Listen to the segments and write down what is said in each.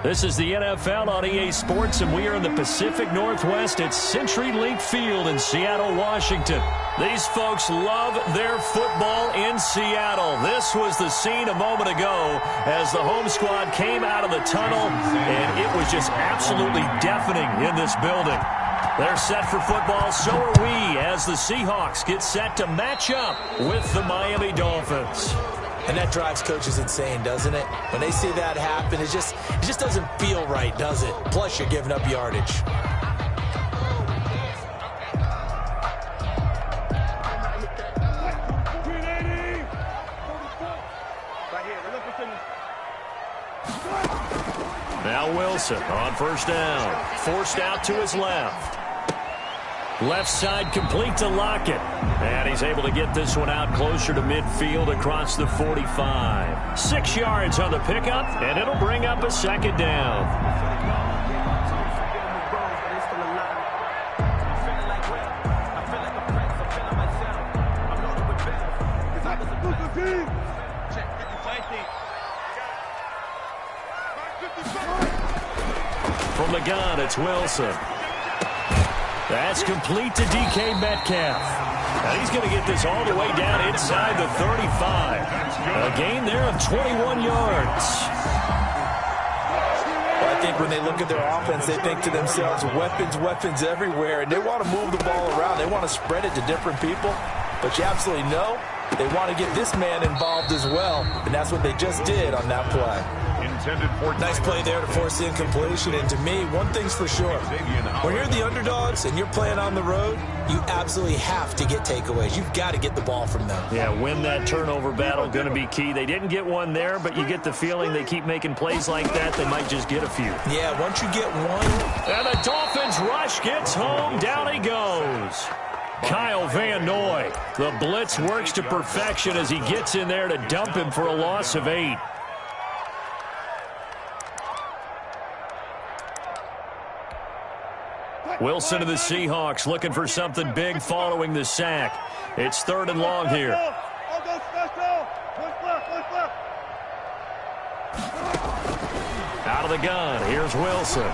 This is the NFL on EA Sports, and we are in the Pacific Northwest at CenturyLink Field in Seattle, Washington. These folks love their football in Seattle. This was the scene a moment ago as the home squad came out of the tunnel, and it was just absolutely deafening in this building. They're set for football, so are we, as the Seahawks get set to match up with the Miami Dolphins. And that drives coaches insane, doesn't it? When they see that happen, it just doesn't feel right, does it? Plus, you're giving up yardage. Now Wilson on first down. Forced out to his left. Left side complete to Lockett. And he's able to get this one out closer to midfield across the 45. 6 yards on the pickup, and it'll bring up a second down. From the gun, it's Wilson. That's complete to DK Metcalf. And he's going to get this all the way down inside the 35. A gain there of 21 yards. Well, I think when they look at their offense, they think to themselves, weapons everywhere, and they want to move the ball around. They want to spread it to different people. But you absolutely know they want to get this man involved as well, and that's what they just did on that play. Nice play there to force the incompletion, and to me, one thing's for sure. When you're the underdogs and you're playing on the road, you absolutely have to get takeaways. You've got to get the ball from them. Yeah, win that turnover battle, going to be key. They didn't get one there, but you get the feeling they keep making plays like that, they might just get a few. Yeah, once you get one. And the Dolphins rush gets home. Down he goes. Kyle Van Noy. The blitz works to perfection as he gets in there to dump him for a loss of 8. Wilson to the Seahawks looking for something big following the sack. It's 3rd and long here. Out of the gun. Here's Wilson.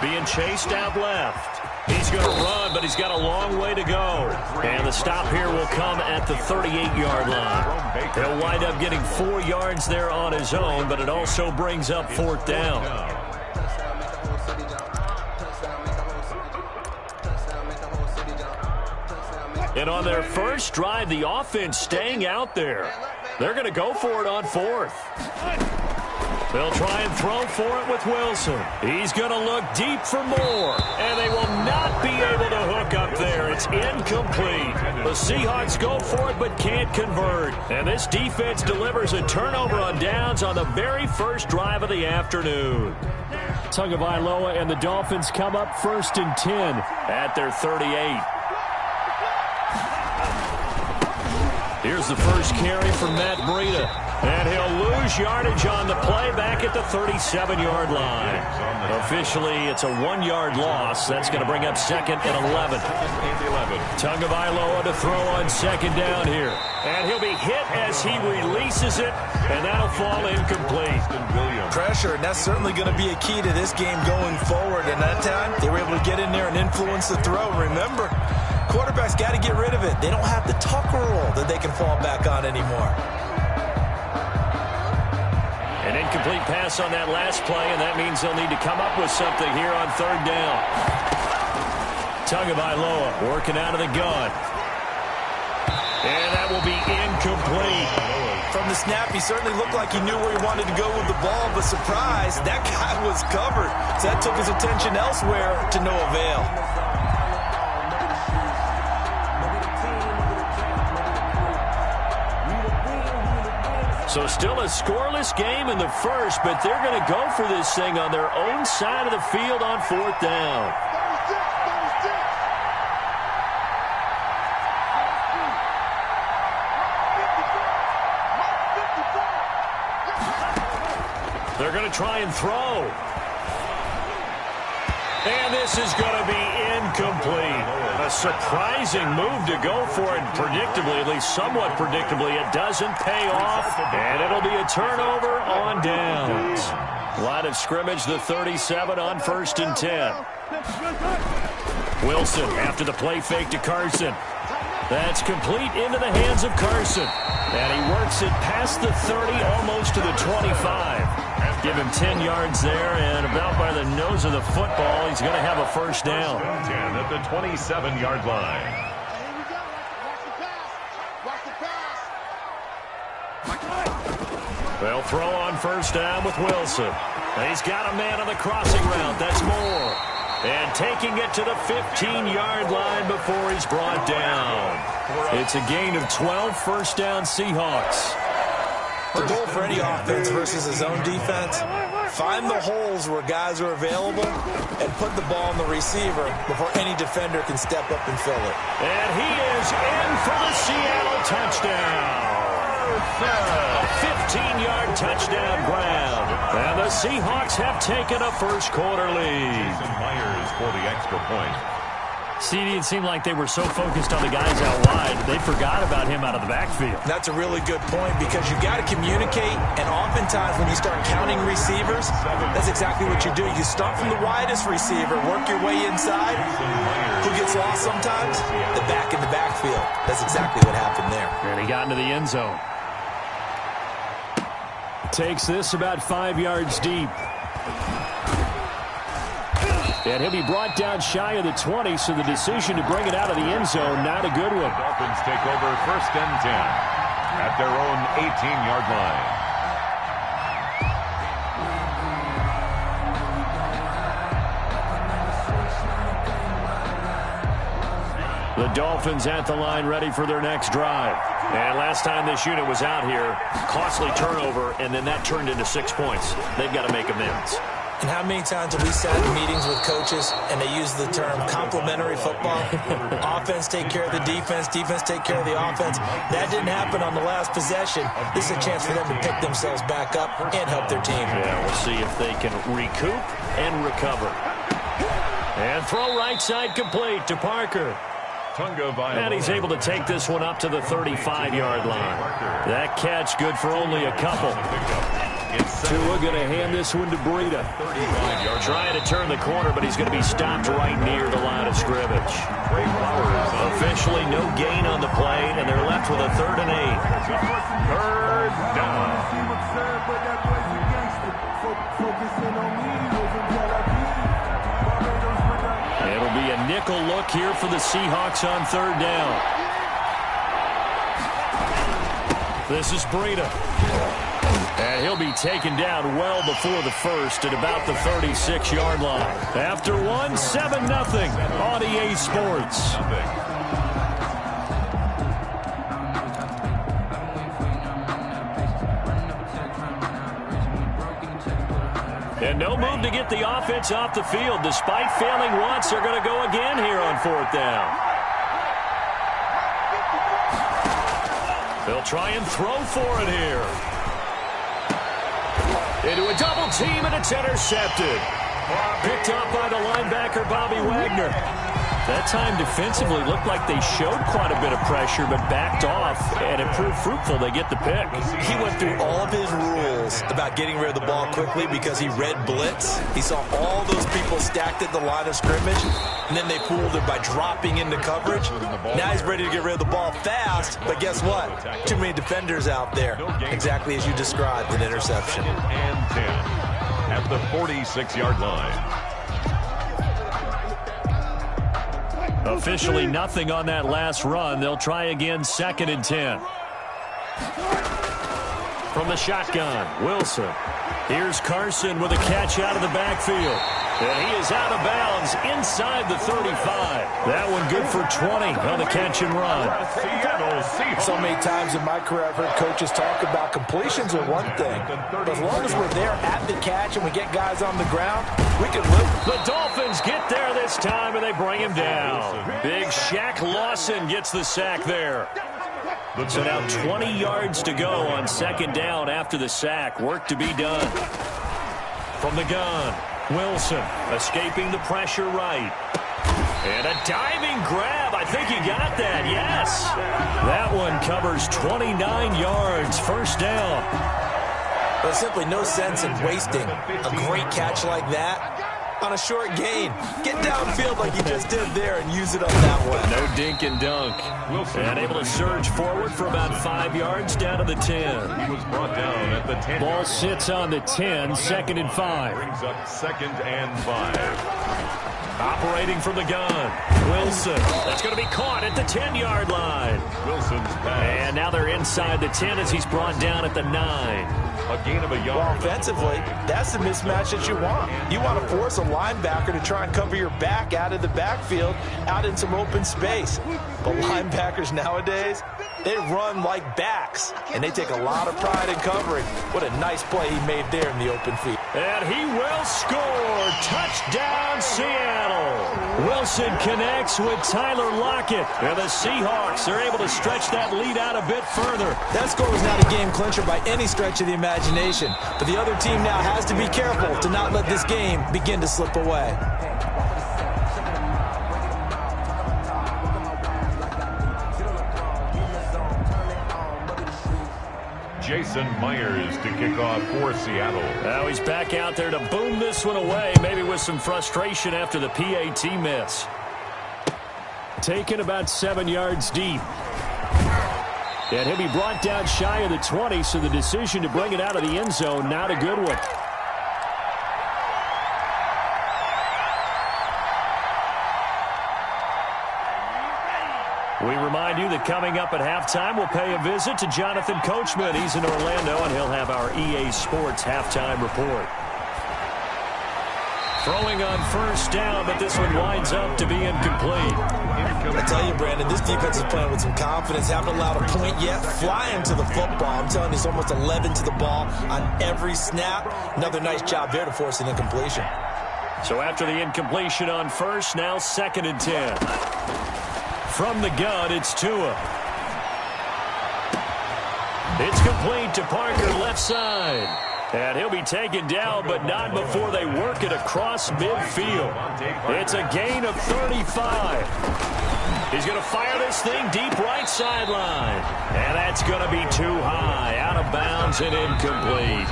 Being chased out left. He's going to run, but he's got a long way to go. And the stop here will come at the 38-yard line. He'll wind up getting 4 yards there on his own, but it also brings up 4th down. And on their first drive, the offense staying out there. They're going to go for it on 4th. They'll try and throw for it with Wilson. He's going to look deep for more. And they will not be able to hook up there. It's incomplete. The Seahawks go for it but can't convert. And this defense delivers a turnover on downs on the very first drive of the afternoon. Tagovailoa and the Dolphins come up 1st and 10 at their 38. Here's the first carry from Matt Breida. And he'll lose yardage on the play back at the 37-yard line. Officially, it's a 1-yard loss. That's going to bring up 2nd and 11. Tagovailoa to throw on 2nd down here. And he'll be hit as he releases it, and that'll fall incomplete. Pressure, and that's certainly going to be a key to this game going forward. And that time, they were able to get in there and influence the throw. Remember, quarterbacks got to get rid of it. They don't have the tucker roll that they can fall back on anymore. An incomplete pass on that last play, and that means they'll need to come up with something here on 3rd down. Tagovailoa working out of the gun. And that will be incomplete. From the snap, he certainly looked like he knew where he wanted to go with the ball, but surprise, that guy was covered. So that took his attention elsewhere to no avail. So still a scoreless game in the first, but they're going to go for this thing on their own side of the field on 4th down. They're going to try and throw. And this is going to be incomplete. A surprising move to go for it. Predictably, at least somewhat predictably, it doesn't pay off. And it'll be a turnover on downs. Line of scrimmage, the 37 on 1st and 10. Wilson after the play fake to Carson. That's complete into the hands of Carson. And he works it past the 30, almost to the 25. Give him 10 yards there, and about by the nose of the football, he's going to have a first down. 10 at the 27-yard line. They'll throw on first down with Wilson. He's got a man on the crossing route. That's Moore. And taking it to the 15-yard line before he's brought down. It's a gain of 12, first down Seahawks. The goal for any offense versus his own defense, find the holes where guys are available and put the ball on the receiver before any defender can step up and fill it. And he is in for the Seattle touchdown. A 15-yard touchdown grab. And the Seahawks have taken a first quarter lead. Myers for the extra point. CD, it seemed like they were so focused on the guys out wide, they forgot about him out of the backfield. That's a really good point because you got to communicate, and oftentimes when you start counting receivers, that's exactly what you do. You start from the widest receiver, work your way inside. Who gets lost sometimes? The back in the backfield. That's exactly what happened there. And he got into the end zone. Takes this about 5 yards deep. And he'll be brought down shy of the 20, so the decision to bring it out of the end zone, not a good one. Dolphins take over 1st and 10 at their own 18-yard line. The Dolphins at the line ready for their next drive. And last time this unit was out here, costly turnover, and then that turned into 6 points. They've got to make amends. And how many times have we sat in meetings with coaches and they use the term complementary football? Offense take care of the defense, defense take care of the offense. That didn't happen on the last possession. This is a chance for them to pick themselves back up and help their team. Yeah, we'll see if they can recoup and recover. And throw right side complete to Parker. And he's able to take this one up to the 35-yard line. That catch good for only a couple. Tua going to hand this one to Breida. Trying to turn the corner, but he's going to be stopped right near the line of scrimmage. Officially no gain on the play, and they're left with a 3rd and 8. Third down. It'll be a nickel look here for the Seahawks on 3rd down. This is Breida. And he'll be taken down well before the first at about the 36-yard line. After one, 7-0 on EA Sports. And no move to get the offense off the field. Despite failing once, they're going to go again here on 4th down. They'll try and throw for it here. Into a double team, and it's intercepted. Picked up by the linebacker, Bobby Wagner. That time defensively looked like they showed quite a bit of pressure, but backed off, and it proved fruitful. They get the pick. He went through all of his rules about getting rid of the ball quickly because he read blitz. He saw all those people stacked at the line of scrimmage, and then they fooled it by dropping into coverage. Now he's ready to get rid of the ball fast, but guess what? Too many defenders out there. Exactly as you described, an interception. And 10 at the 46-yard line. Officially nothing on that last run. They'll try again, 2nd and 10. From the shotgun, Wilson. Here's Carson with a catch out of the backfield. And he is out of bounds inside the 35. That one good for 20 on the catch and run. So many times in my career I've heard coaches talk about completions are one thing, but as long as we're there at the catch and we get guys on the ground, we can live. The Dolphins get there this time, and they bring him down. Big Shaq Lawson gets the sack there. So now 20 yards to go on 2nd down after the sack. Work to be done. From the gun, Wilson escaping the pressure right. And a diving grab. I think he got that, yes. That one covers 29 yards, first down. There's simply no sense in wasting a great catch like that on a short gain. Get downfield like he just did there and use it up that way. No dink and dunk. And able to surge forward for about 5 yards down to the 10. He was brought down at the 10. Ball sits on the 10, 2nd and 5. Brings up 2nd and 5. Operating from the gun. Wilson. That's going to be caught at the 10-yard line. Wilson's pass. And now they're inside the 10 as he's brought down at the 9. A gain of a yard. Well, offensively, that's the mismatch that you want. You want to force a linebacker to try and cover your back out of the backfield, out in some open space. But linebackers nowadays, they run like backs, and they take a lot of pride in covering. What a nice play he made there in the open field. And he will score. Touchdown, Seattle. Wilson connects with Tyler Lockett. And the Seahawks are able to stretch that lead out a bit further. That score was not a game clincher by any stretch of the imagination. But the other team now has to be careful to not let this game begin to slip away. Jason Myers to kick off for Seattle. Now he's back out there to boom this one away, maybe with some frustration after the PAT miss. Taken about 7 yards deep. And he'll be brought down shy of the 20, so the decision to bring it out of the end zone, not a good one. We remind you that coming up at halftime, we'll pay a visit to Jonathan Coachman. He's in Orlando, and he'll have our EA Sports halftime report. Throwing on first down, but this one winds up to be incomplete. I tell you, Brandon, this defense is playing with some confidence. Haven't allowed a point yet. Flying to the football. I'm telling you, it's almost 11 to the ball on every snap. Another nice job there to force an incompletion. So after the incompletion on first, now 2nd and 10. From the gun, it's Tua. It's complete to Parker, left side. And he'll be taken down, but not before they work it across midfield. It's a gain of 35. He's going to fire this thing deep right sideline. And that's going to be too high, out of bounds and incomplete.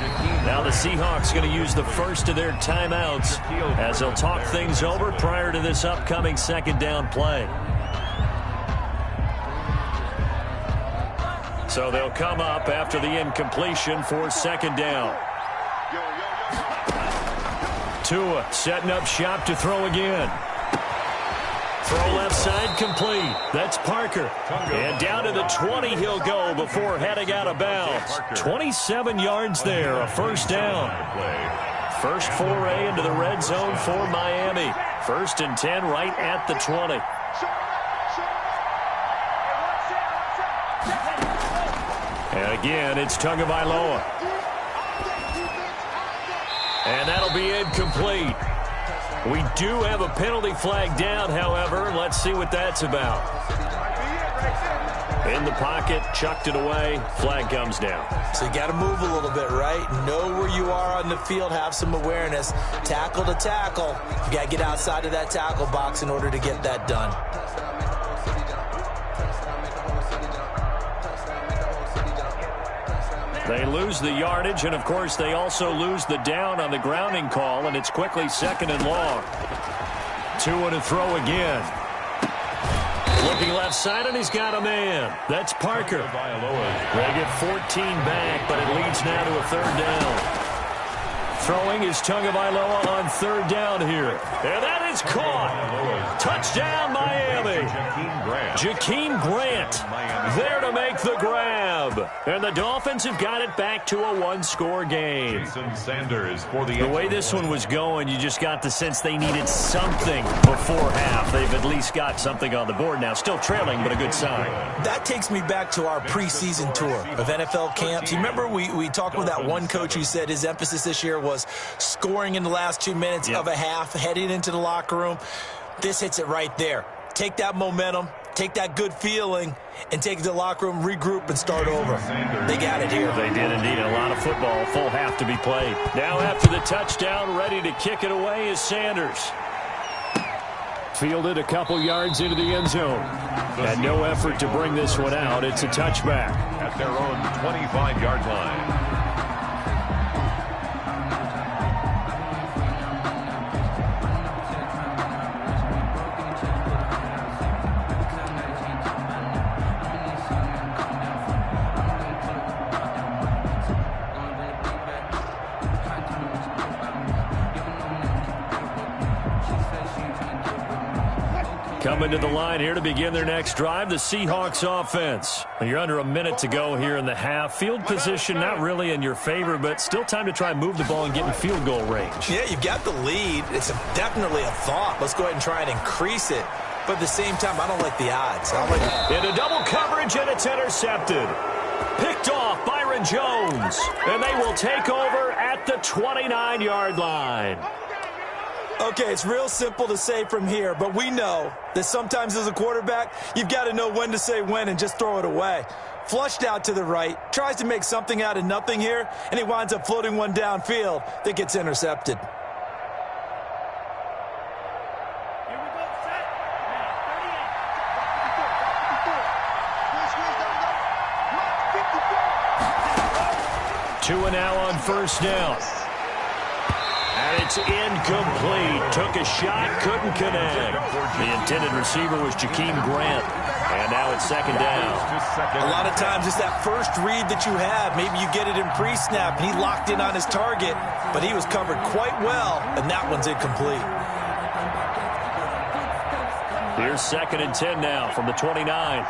Now the Seahawks going to use the first of their timeouts as they'll talk things over prior to this upcoming 2nd down play. So they'll come up after the incompletion for 2nd down. Tua setting up shop to throw again. Throw left side complete. That's Parker. And down to the 20 he'll go before heading out of bounds. 27 yards there, a first down. First foray into the red zone for Miami. 1st and 10 right at the 20. And again, it's Tagovailoa. And that'll be incomplete. We do have a penalty flag down, however. Let's see what that's about. In the pocket, chucked it away. Flag comes down. So you got to move a little bit, right? Know where you are on the field. Have some awareness. Tackle to tackle. You got to get outside of that tackle box in order to get that done. They lose the yardage, and, of course, they also lose the down on the grounding call, and it's quickly 2nd and long. Tua to throw again. Looking left side, and he's got a man. That's Parker. They get 14 back, but it leads now to a 3rd down. Throwing is Tagovailoa on 3rd down here. And that is caught. Touchdown, Miami. Jakeem Grant there to make the grab. And the Dolphins have got it back to a 1-score game. Jason Sanders for the way this one was going, you just got the sense they needed something before half. They've at least got something on the board now. Still trailing, but a good sign. That takes me back to our preseason tour of NFL camps. You remember we talked with that one coach who said his emphasis this year was scoring in the last 2 minutes of a half, heading into the locker room. This hits it right there. Take that momentum, take that good feeling, and take it to the locker room, regroup, and start over. They got it here. They did indeed. A lot of football, full half to be played. Now after the touchdown, ready to kick it away is Sanders. Fielded a couple yards into the end zone. Had no effort to bring this one out. It's a touchback. At their own 25-yard line. Coming to the line here to begin their next drive, the Seahawks offense. You're under a minute to go here in the half. Field position not really in your favor, but still time to try and move the ball and get in field goal range. Yeah, you've got the lead. It's definitely a thought. Let's go ahead and try and increase it. But at the same time, I don't like the odds. Into double coverage, and it's intercepted. Picked off Byron Jones. And they will take over at the 29-yard line. Okay, it's real simple to say from here, but we know that sometimes as a quarterback, you've got to know when to say when and just throw it away. Flushed out to the right, tries to make something out of nothing here, and he winds up floating one downfield that gets intercepted. Tua now on first down. And it's incomplete. Took a shot, couldn't connect. The intended receiver was Jakeem Grant. And now it's second down. A lot of times it's that first read that you have. Maybe you get it in pre-snap, and he locked in on his target, but he was covered quite well, and that one's incomplete. Here's 2nd and 10 now from the 29.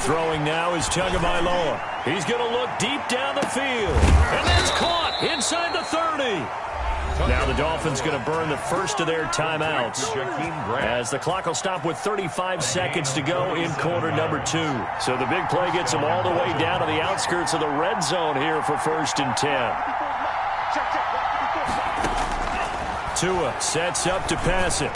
Throwing now is Tagovailoa. He's going to look deep down the field. And that's caught inside the 30. Now the Dolphins going to burn the first of their timeouts as the clock will stop with 35 seconds to go in quarter number 2. So the big play gets them all the way down to the outskirts of the red zone here for 1st and 10. Tua sets up to pass it.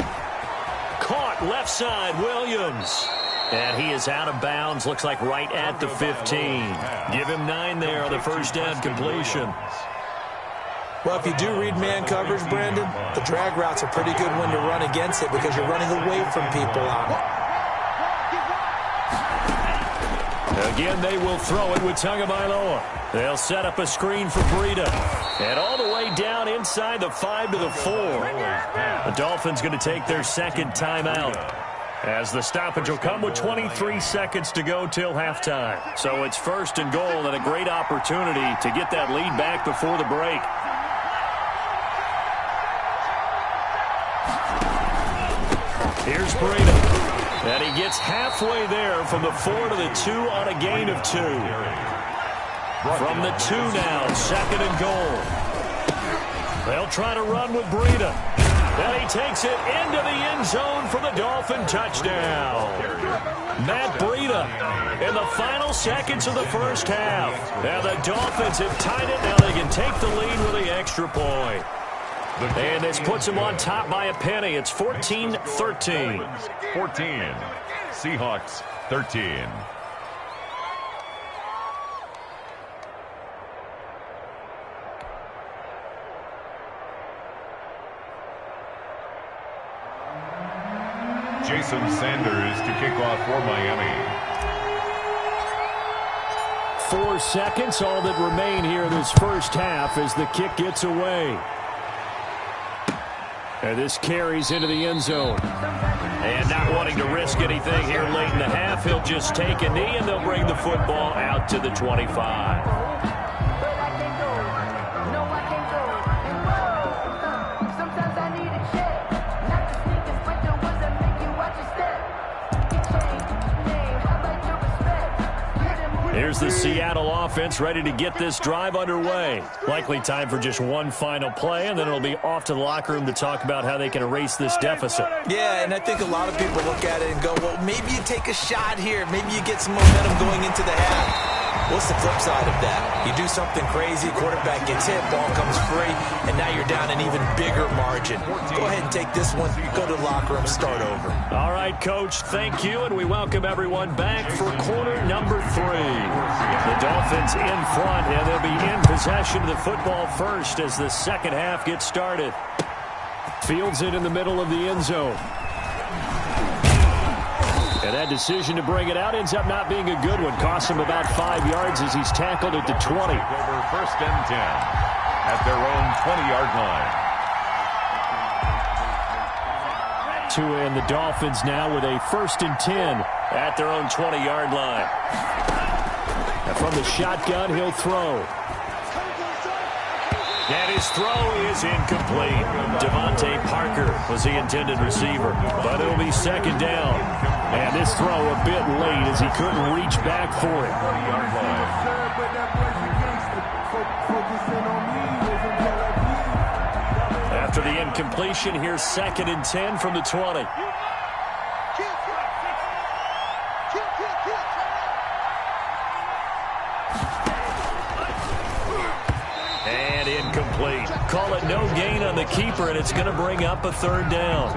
Caught left side, Williams. And he is out of bounds, looks like right at the 15. Give him 9 there on the first down completion. Well, if you do read man coverage, Brandon, the drag route's a pretty good one to run against it because you're running away from people on it. Again, they will throw it with Tagovailoa. They'll set up a screen for Breida. And all the way down inside the 5 to the 4. The Dolphins going to take their second timeout, as the stoppage will come with 23 seconds to go till halftime. So it's 1st and goal and a great opportunity to get that lead back before the break. Here's Breida. And he gets halfway there from the 4 to the 2 on a gain of 2. From the 2 now, 2nd and goal. They'll try to run with Breida. And he takes it into the end zone for the Dolphin touchdown. Matt Breida in the final seconds of the first half. Now the Dolphins have tied it. Now they can take the lead with the extra point. And this puts them on top by a penny. It's 14-13. 14. Seahawks 13. Jason Sanders to kick off for Miami. 4 seconds, all that remain here in this first half as the kick gets away. And this carries into the end zone. And not wanting to risk anything here late in the half, he'll just take a knee and they'll bring the football out to the 25. Here's the Seattle offense ready to get this drive underway. Likely time for just one final play, and then it'll be off to the locker room to talk about how they can erase this deficit. Yeah, and I think a lot of people look at it and go, well, maybe you take a shot here. Maybe you get some momentum going into the half. What's the flip side of that? You do something crazy, quarterback gets hit, ball comes free, and now you're down an even bigger margin. Go ahead and take this one, go to the locker room, start over. All right, Coach, thank you, and we welcome everyone back for quarter number 3. The Dolphins in front, and they'll be in possession of the football first as the second half gets started. Fields it in the middle of the end zone. And that decision to bring it out ends up not being a good one. Costs him about 5 yards as he's tackled at the 20. Over 1st and 10 at their own 20-yard line. Tua and the Dolphins now with a 1st and 10 at their own 20-yard line. And from the shotgun, he'll throw. And his throw is incomplete. Devontae Parker was the intended receiver, but it'll be second down. And this throw a bit late as he couldn't reach back for it. After the incompletion, here's 2nd and 10 from the 20. And incomplete. Call it no gain on the keeper, and it's going to bring up a 3rd down.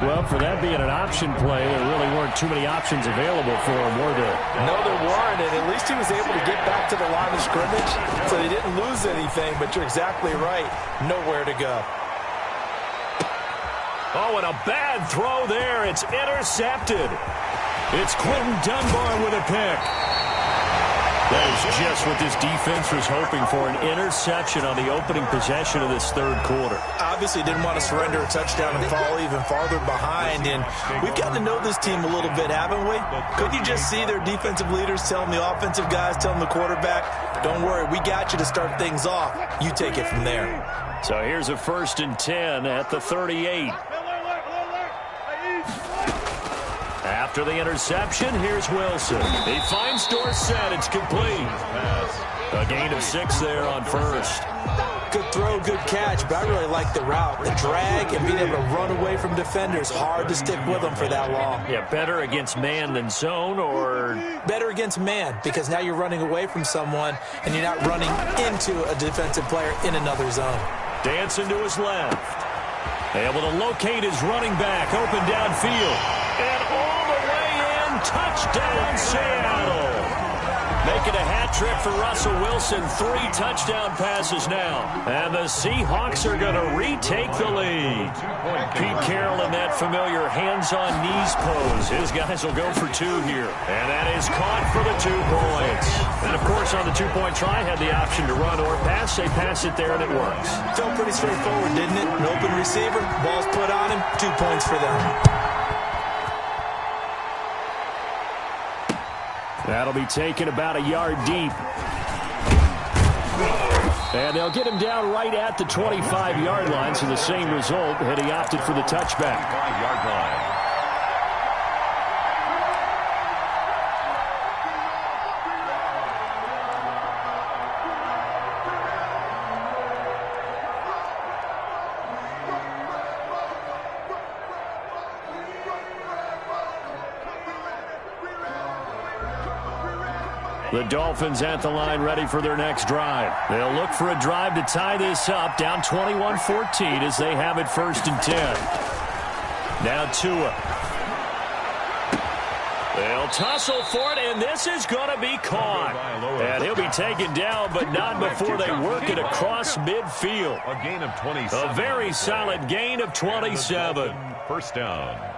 Well, for that being an option play, there really weren't too many options available for him, were there? No, there weren't, and at least he was able to get back to the line of scrimmage, so he didn't lose anything, but you're exactly right. Nowhere to go. Oh, and a bad throw there. It's intercepted. It's Quentin Dunbar with a pick. That is just what this defense was hoping for, an interception on the opening possession of this 3rd quarter. Obviously didn't want to surrender a touchdown and fall even farther behind, and we've gotten to know this team a little bit, haven't we? Couldn't you just see their defensive leaders telling the offensive guys, telling the quarterback, don't worry, we got you to start things off. You take it from there. So here's a 1st and 10 at the 38. After the interception, here's Wilson. He finds Dorsett. It's complete. A gain of 6 there on 1st. Good throw, good catch, but I really like the route. The drag and being able to run away from defenders. Hard to stick with them for that long. Yeah, better against man than zone, or? Better against man, because now you're running away from someone and you're not running into a defensive player in another zone. Dancing to his left. Able to locate his running back. Open downfield. And all the way in. Touchdown, Seattle. Making a hat trick for Russell Wilson. 3 touchdown passes now. And the Seahawks are going to retake the lead. Pete Carroll in that familiar hands-on knees pose. His guys will go for 2 here. And that is caught for the 2 points. And, of course, on the 2-point try, had the option to run or pass. They pass it there, and it works. Felt pretty straightforward, didn't it? An open receiver, ball's put on him, 2 points for them. That'll be taken about a yard deep. And they'll get him down right at the 25-yard line, so the same result had he opted for the touchback. 5-yard line. The Dolphins at the line ready for their next drive. They'll look for a drive to tie this up, down 21-14 as they have it 1st and 10. Now Tua. They'll tussle for it, and this is going to be caught. And he'll be taken down, but not before they work it across midfield. A gain of 27. A very solid gain of 27. 1st down.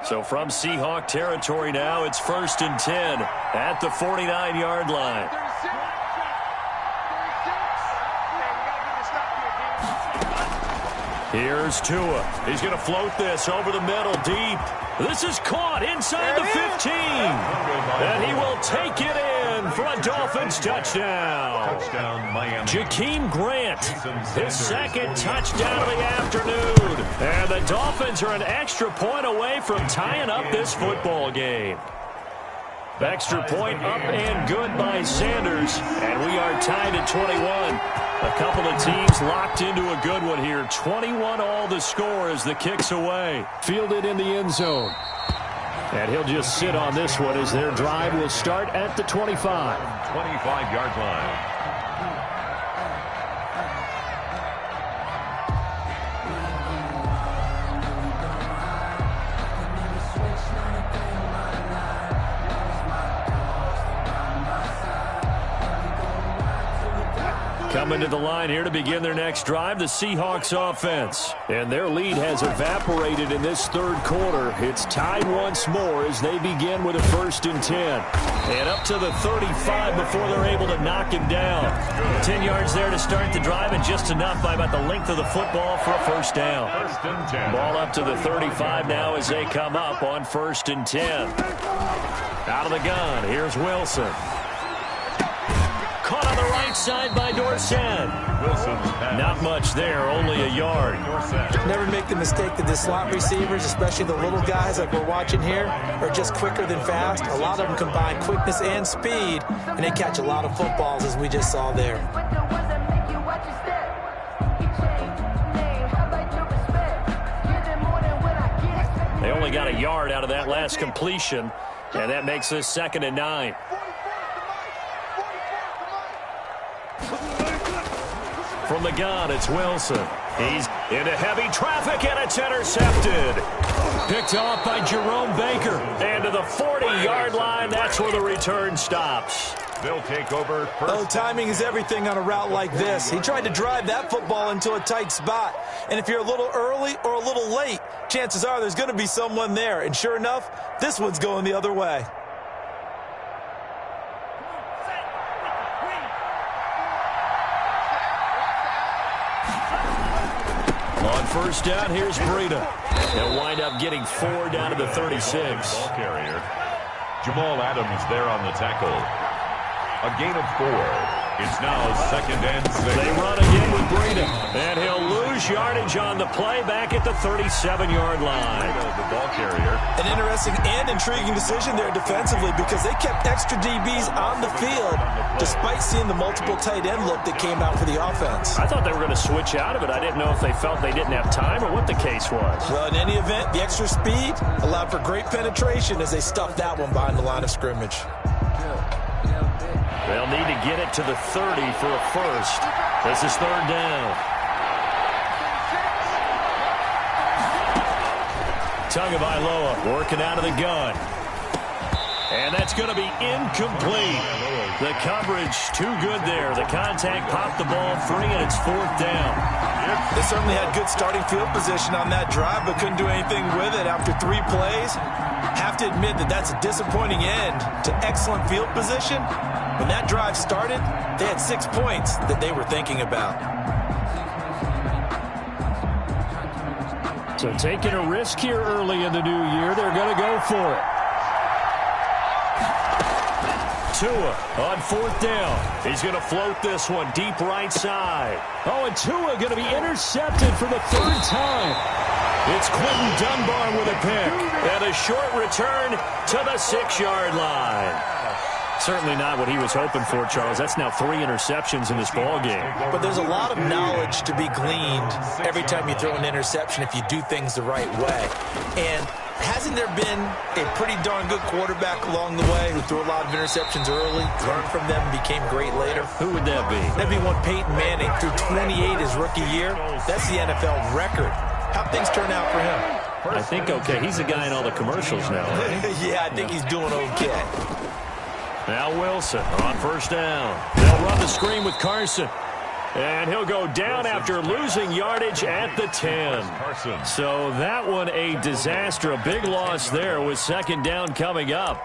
So from Seahawk territory now, it's 1st and 10 at the 49-yard line. Here's Tua. He's going to float this over the middle deep. This is caught inside the 15. And he will take it in for a Dolphins touchdown. Touchdown, Miami. Jakeem Grant, his 2nd touchdown of the afternoon. And the Dolphins are an extra point away from tying up this football game. Extra point up and good by Sanders. And we are tied at 21. A couple of teams locked into a good one here. 21 all the score as the kick's away. Fielded in the end zone. And he'll just sit on this one as their drive will start at the 25. 25-yard line. Coming to the line here to begin their next drive, the Seahawks offense. And their lead has evaporated in this 3rd quarter. It's tied once more as they begin with a 1st and 10. And up to the 35 before they're able to knock him down. 10 yards there to start the drive, and just enough by about the length of the football for a 1st down. 1st and 10. Ball up to the 35 now as they come up on 1st and 10. Out of the gun, here's Wilson. Caught on the right side by Dorsett. Not much there, only a yard. Never make the mistake that the slot receivers, especially the little guys like we're watching here, are just quicker than fast. A lot of them combine quickness and speed, and they catch a lot of footballs, as we just saw there. They only got a yard out of that last completion, and that makes this 2nd and 9. From the gun, it's Wilson. He's into heavy traffic, and it's intercepted. Picked off by Jerome Baker. And to the 40-yard line, that's where the return stops. They'll take over. Oh, timing is everything on a route like this. He tried to drive that football into a tight spot. And if you're a little early or a little late, chances are there's going to be someone there. And sure enough, this one's going the other way. On first down, here's Breida. They'll wind up getting 4 down to the 36. Ball carrier. Jamal Adams there on the tackle. A gain of 4. It's now 2nd and 6. They run again with Breida. And he'll lose yardage on the play back at the 37-yard line. The ball carrier. An interesting and intriguing decision there defensively because they kept extra DBs on the field despite seeing the multiple tight end look that came out for the offense. I thought they were going to switch out of it. I didn't know if they felt they didn't have time or what the case was. Well, in any event, the extra speed allowed for great penetration as they stuffed that one behind the line of scrimmage. They'll need to get it to the 30 for a first. This is 3rd down. Tagovailoa working out of the gun. And that's going to be incomplete. The coverage too good there. The contact popped the ball free, and it's 4th down. They certainly had good starting field position on that drive, but couldn't do anything with it after 3 plays. Have to admit that that's a disappointing end to excellent field position. When that drive started, they had 6 points that they were thinking about. So taking a risk here early in the new year, they're going to go for it. Tua on 4th down. He's going to float this one deep right side. Oh, and Tua going to be intercepted for the 3rd time. It's Quentin Dunbar with a pick. And a short return to the 6-yard line. Certainly not what he was hoping for, Charles. That's now 3 interceptions in this ball game. But there's a lot of knowledge to be gleaned every time you throw an interception if you do things the right way. And hasn't there been a pretty darn good quarterback along the way who threw a lot of interceptions early, learned from them, and became great later? Who would that be? That'd be one Peyton Manning, threw 28 his rookie year. That's the NFL record. How'd things turn out for him? I think okay. He's the guy in all the commercials now, right? Yeah, I think he's doing okay. Now Wilson on first down. They'll run the screen with Carson. And he'll go down after losing yardage at the 10. So that one a disaster. A big loss there with 2nd down coming up.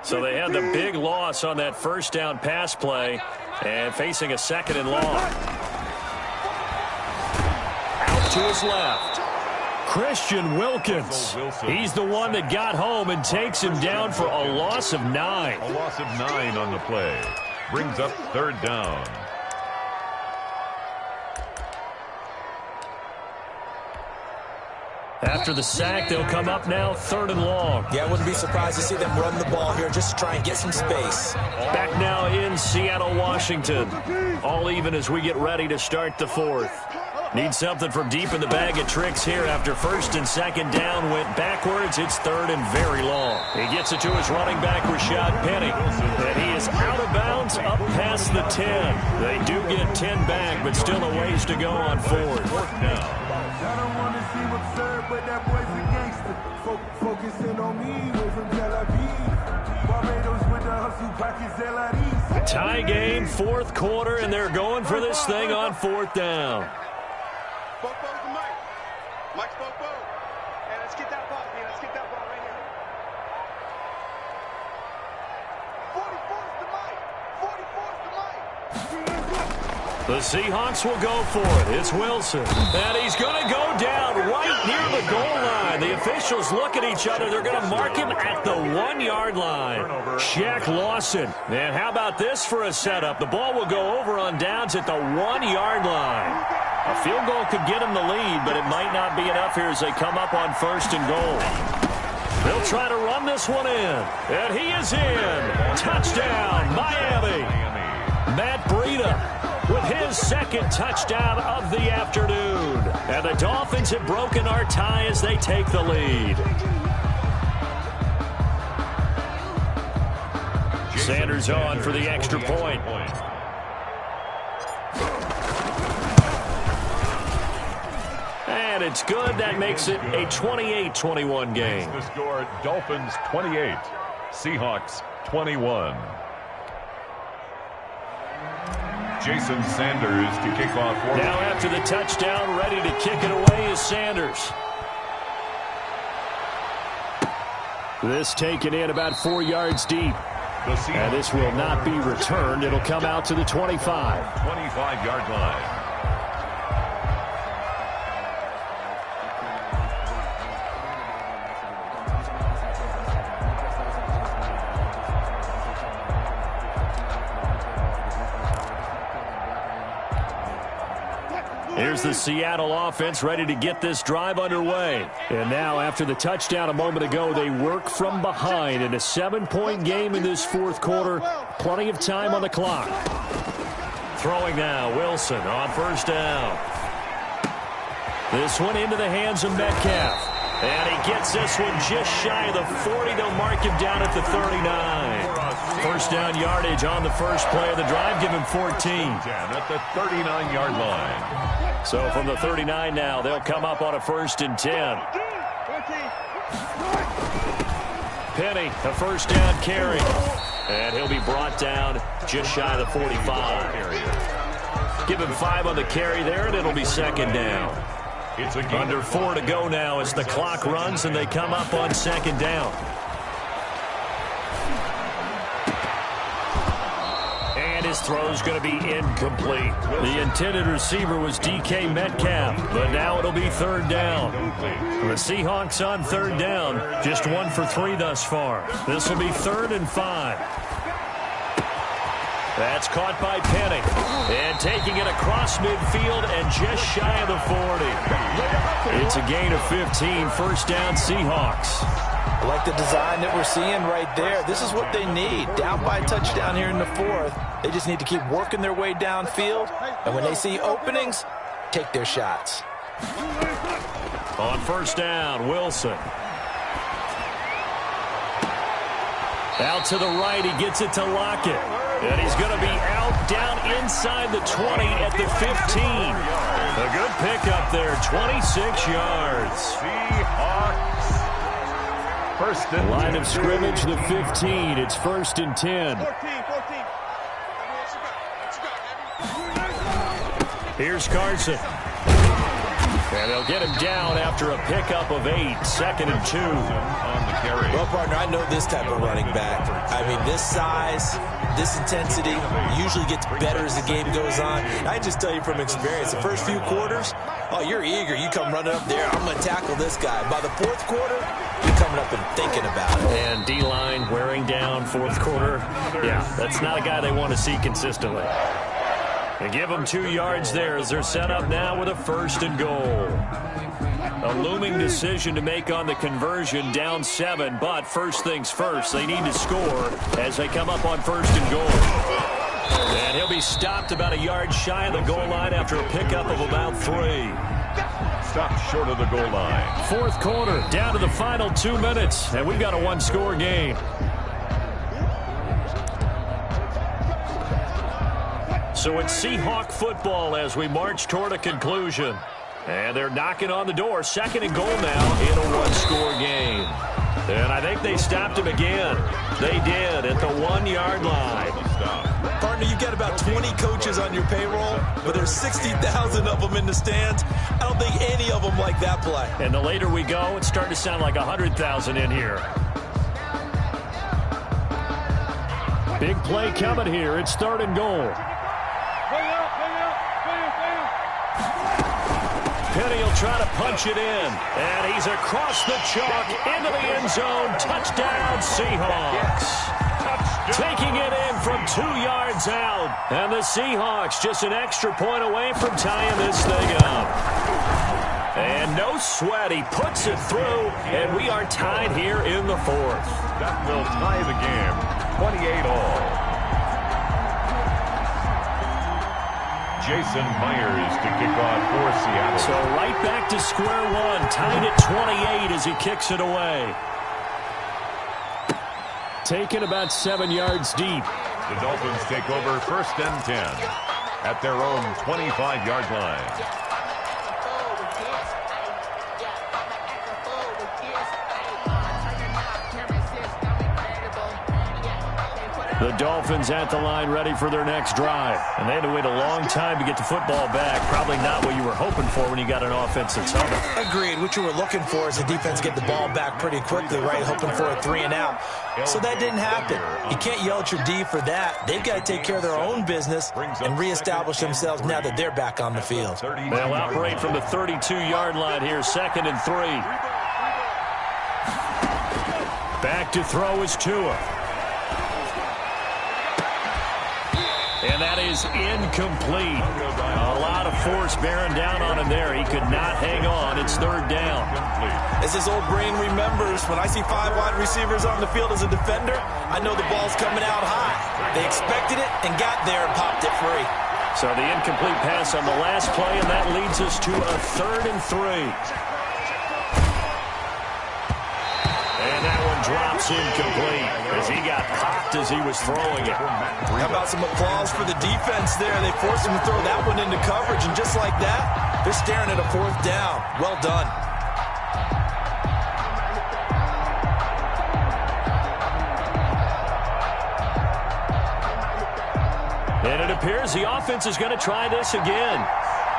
So they had the big loss on that first down pass play and facing a 2nd and long. Out to his left. Christian Wilkins. He's the one that got home and takes him down for a loss of 9. A loss of 9 on the play. Brings up 3rd down. After the sack, they'll come up now 3rd and long. Yeah, I wouldn't be surprised to see them run the ball here just to try and get some space. Back now in Seattle, Washington. All even as we get ready to start the 4th. Need something from deep in the bag of tricks here after 1st and 2nd down went backwards. It's 3rd and very long. He gets it to his running back, Rashad Penny. And he is out of bounds up past the 10. They do get 10 back, but still a ways to go on 4th. I don't want to see what's served, but that boy's a gangster. Focusing on me, we're from Tel Aviv. Barbados with the hustle, pockets LREs. Tie game, 4th quarter, and they're going for this thing on 4th down. Bobo's the mic. Mike's Bobo. Hey, let's get that ball, man. Let's get that ball right here. 44's the mic. 44's the mic. The Seahawks will go for it. It's Wilson. And he's going to go down right near the goal line. The officials look at each other. They're going to mark him at the 1-yard line. Shaq Lawson. And how about this for a setup? The ball will go over on downs at the 1-yard line. A field goal could get him the lead, but it might not be enough here as they come up on 1st and goal. They'll try to run this one in. And he is in. Touchdown, Miami. Matt Breida with his 2nd touchdown of the afternoon. And the Dolphins have broken our tie as they take the lead. Sanders on for the extra point. And it's good. That makes it a 28-21 game. The score, Dolphins 28, Seahawks 21. Jason Sanders to kick off. Now after the touchdown, ready to kick it away is Sanders. This taken in about 4 yards deep. And this will not be returned. It'll come out to the 25. 25-yard line. Here's the Seattle offense ready to get this drive underway. And now after the touchdown a moment ago, they work from behind in a 7-point game in this 4th quarter. Plenty of time on the clock. Throwing now, Wilson on 1st down. This one into the hands of Metcalf. And he gets this one just shy of the 40. They'll mark him down at the 39. 1st down yardage on the first play of the drive. Give him 14. At the 39-yard line. So from the 39 now, they'll come up on a 1st and 10. Penny, a 1st down carry. And he'll be brought down just shy of the 45. Give him 5 on the carry there, and it'll be 2nd down. It's under 4 to go now as the clock runs, and they come up on 2nd down. And his throw's going to be incomplete. The intended receiver was DK Metcalf, but now it'll be 3rd down. The Seahawks on 3rd down, just 1 for 3 thus far. This will be 3rd and 5. That's caught by Penny. And taking it across midfield and just shy of the 40. It's a gain of 15, 1st down Seahawks. I like the design that we're seeing right there. This is what they need. Down by a touchdown here in the 4th. They just need to keep working their way downfield. And when they see openings, take their shots. On 1st down, Wilson. Out to the right, he gets it to Lockett. And he's going to be out down inside the 20 at the 15. A good pickup there, 26 yards. Seahawks. 1st and line of scrimmage, the 15. It's 1st and 10. 14. Here's Carson. And they'll get him down after a pickup of 8. 2nd and 2. On the carry. Well, partner, I know this type of running back. I mean, this size, this intensity usually gets better as the game goes on. I just tell you from experience, the first few quarters, oh, you're eager. You come running up there, I'm going to tackle this guy. By the 4th quarter, you're coming up and thinking about it. And D-line wearing down 4th quarter. Yeah, that's not a guy they want to see consistently. They give them 2 yards there as they're set up now with a 1st and goal. A looming decision to make on the conversion, down 7, but first things first, they need to score as they come up on 1st and goal. And he'll be stopped about a yard shy of the goal line after a pickup of about 3. Stopped short of the goal line. 4th quarter, down to the final 2 minutes, and we've got a 1-score game. So it's Seahawk football as we march toward a conclusion. And they're knocking on the door. 2nd and goal now in a 1-score game. And I think they stopped him again. They did at the 1-yard line. Partner, you've got about 20 coaches on your payroll, but there's 60,000 of them in the stands. I don't think any of them like that play. And the later we go, it's starting to sound like 100,000 in here. Big play coming here. It's 3rd and goal. Penny will try to punch it in. And he's across the chalk into the end zone. Touchdown, Seahawks. Taking it in from 2 yards out. And the Seahawks just an extra point away from tying this thing up. And no sweat. He puts it through. And we are tied here in the 4th. That will tie the game, 28-all. Jason Myers to kick off for Seattle. So right back to square one, tied at 28 as he kicks it away. Taken about 7 yards deep. The Dolphins take over 1st and 10 at their own 25-yard line. The Dolphins at the line ready for their next drive. And they had to wait a long time to get the football back. Probably not what you were hoping for when you got an offense that's humming. Agreed. What you were looking for is the defense get the ball back pretty quickly, right? Hoping for a 3 and out. So that didn't happen. You can't yell at your D for that. They've got to take care of their own business and reestablish themselves now that they're back on the field. They'll operate from the 32-yard line here, 2nd and 3. Back to throw is Tua. And that is incomplete. A lot of force bearing down on him there. He could not hang on. It's 3rd down. As his old brain remembers, when I see 5 wide receivers on the field as a defender, I know the ball's coming out high. They expected it and got there and popped it free. So the incomplete pass on the last play, and that leads us to a 3rd and 3. And that one drops incomplete as he got popped as he was throwing it. How about some applause for the defense there? They forced him to throw that one into coverage, and just like that, they're staring at a 4th down. Well done. And it appears the offense is going to try this again.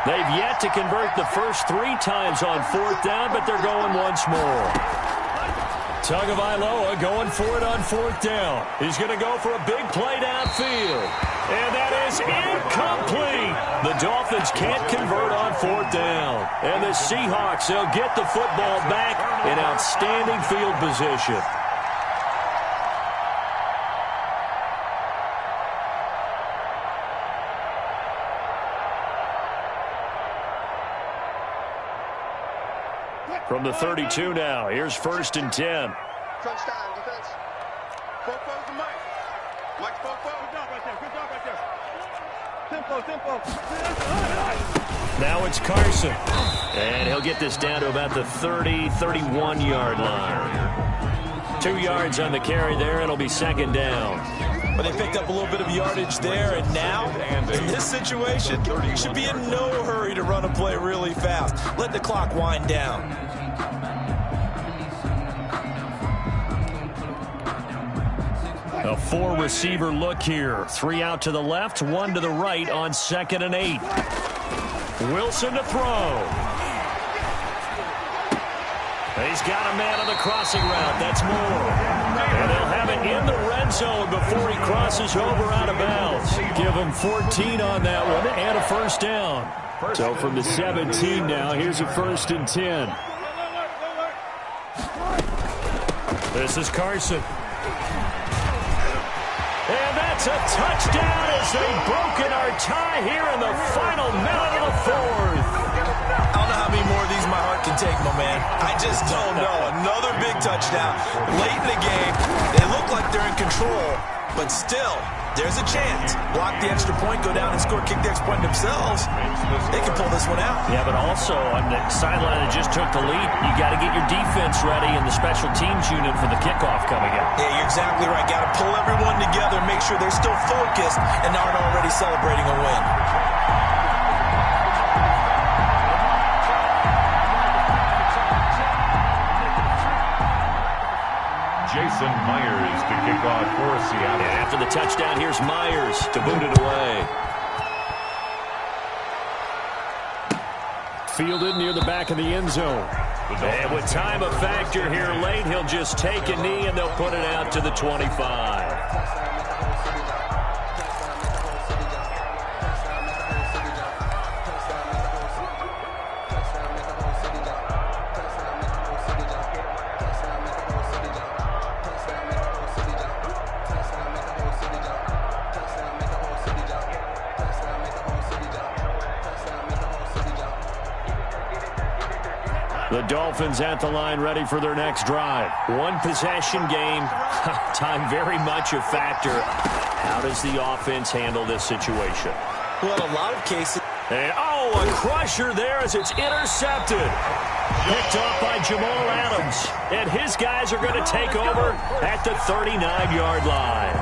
They've yet to convert the first 3 times on 4th down, but they're going once more. Tagovailoa going for it on 4th down. He's going to go for a big play downfield. And that is incomplete. The Dolphins can't convert on 4th down. And the Seahawks, they'll get the football back in outstanding field position. From the 32 now, here's 1st and 10. Crunch time, defense. Fofo's the Mike. Mike's Fofo. Good job right there. Good job right there. Tempo. Now it's Carson. And he'll get this down to about the 30, 31-yard line. 2 yards on the carry there. It'll be 2nd down. But they picked up a little bit of yardage there, and now, in this situation, you should be in no hurry to run a play really fast. Let the clock wind down. A 4-receiver look here. 3 out to the left, 1 to the right on 2nd and 8. Wilson to throw. He's got a man on the crossing route. That's Moore. And they'll have it in the red zone before he crosses over out of bounds. Give him 14 on that one and a 1st down. So from the 17 now, here's a 1st and 10. This is Carson. And that's a touchdown as they've broken our tie here in the final minute of the 4th. I don't know how many more of these my heart can take, my man. I just don't know. Another big touchdown. Late in the game, they look like they're in control, but still, there's a chance. Block the extra point, go down and score, kick the extra point themselves. They can pull this one out. Yeah, but also on the sideline that just took the lead, you got to get your defense ready and the special teams unit for the kickoff coming up. Yeah, you're exactly right. Got to pull everyone together, make sure they're still focused and aren't already celebrating a win. Jason Myers to kick off for Seattle. And after the touchdown, here's Myers to boot it away. Fielded near the back of the end zone. And with time a factor here late, he'll just take a knee and they'll put it out to the 25. The Dolphins at the line ready for their next drive. One possession game. Time very much a factor. How does the offense handle this situation? Well, in a lot of cases. And, a crusher there as it's intercepted. Picked off by Jamal Adams. And his guys are going to take over at the 39-yard line.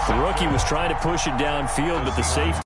The rookie was trying to push it downfield, but the safety